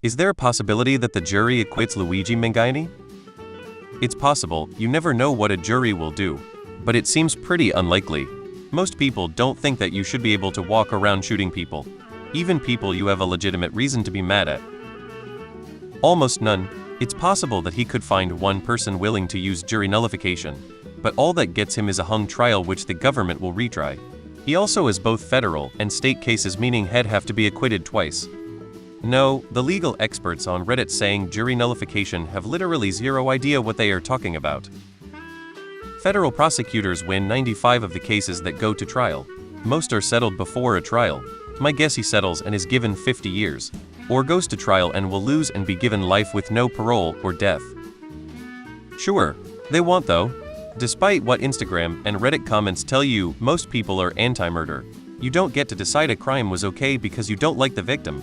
Is there a possibility that the jury acquits Luigi Mangione? It's possible, you never know what a jury will do. But it seems pretty unlikely. Most people don't think that you should be able to walk around shooting people. Even people you have a legitimate reason to be mad at. Almost none. It's possible that he could find one person willing to use jury nullification. But all that gets him is a hung trial which the government will retry. He also has both federal and state cases, meaning he'd have to be acquitted twice. No, the legal experts on Reddit saying jury nullification have literally zero idea what they are talking about. Federal prosecutors win 95 of the cases that go to trial. Most are settled before a trial. My guess he settles and is given 50 years. Or goes to trial and will lose and be given life with no parole or death. Sure, they want though. Despite what Instagram and Reddit comments tell you, most people are anti-murder. You don't get to decide a crime was okay because you don't like the victim.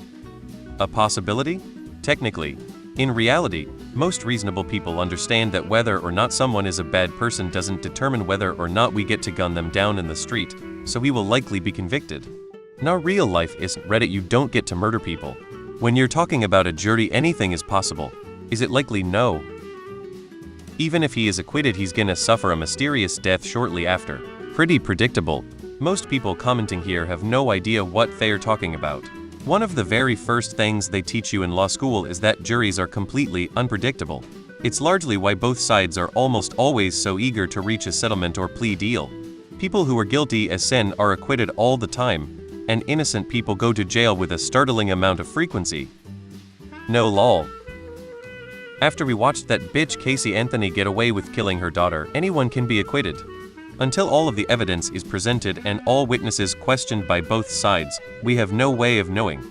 A possibility? Technically. In reality, most reasonable people understand that whether or not someone is a bad person doesn't determine whether or not we get to gun them down in the street, so we will likely be convicted. Now real life isn't Reddit, you don't get to murder people. When you're talking about a jury, anything is possible. Is it likely? No. Even if he is acquitted, he's gonna suffer a mysterious death shortly after. Pretty predictable. Most people commenting here have no idea what they're talking about. One of the very first things they teach you in law school is that juries are completely unpredictable. It's largely why both sides are almost always so eager to reach a settlement or plea deal. People who are guilty as sin are acquitted all the time, and innocent people go to jail with a startling amount of frequency. No lol. After we watched that bitch Casey Anthony get away with killing her daughter, anyone can be acquitted. Until all of the evidence is presented and all witnesses questioned by both sides, we have no way of knowing.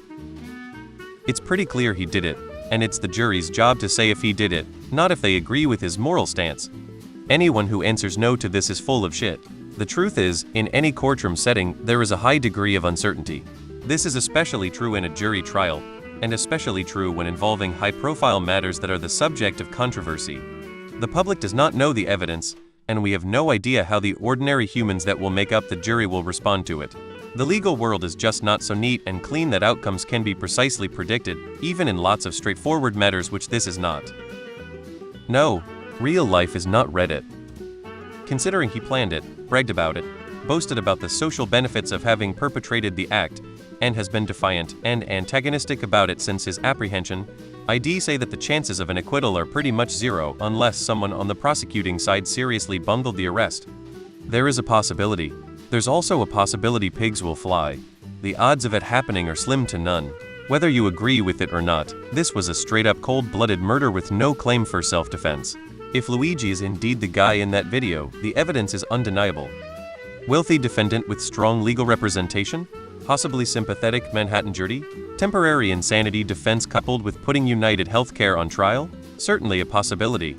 It's pretty clear he did it, and it's the jury's job to say if he did it, not if they agree with his moral stance. Anyone who answers no to this is full of shit. The truth is, in any courtroom setting, there is a high degree of uncertainty. This is especially true in a jury trial, and especially true when involving high-profile matters that are the subject of controversy. The public does not know the evidence, and we have no idea how the ordinary humans that will make up the jury will respond to it. The legal world is just not so neat and clean that outcomes can be precisely predicted, even in lots of straightforward matters, which this is not. No, real life is not Reddit. Considering he planned it, bragged about it, boasted about the social benefits of having perpetrated the act, and has been defiant and antagonistic about it since his apprehension, I'd say that the chances of an acquittal are pretty much zero unless someone on the prosecuting side seriously bungled the arrest. There is a possibility. There's also a possibility pigs will fly. The odds of it happening are slim to none. Whether you agree with it or not, this was a straight-up cold-blooded murder with no claim for self-defense. If Luigi is indeed the guy in that video, the evidence is undeniable. Wealthy defendant with strong legal representation? Possibly sympathetic Manhattan jury? Temporary insanity defense coupled with putting United Healthcare on trial? Certainly a possibility.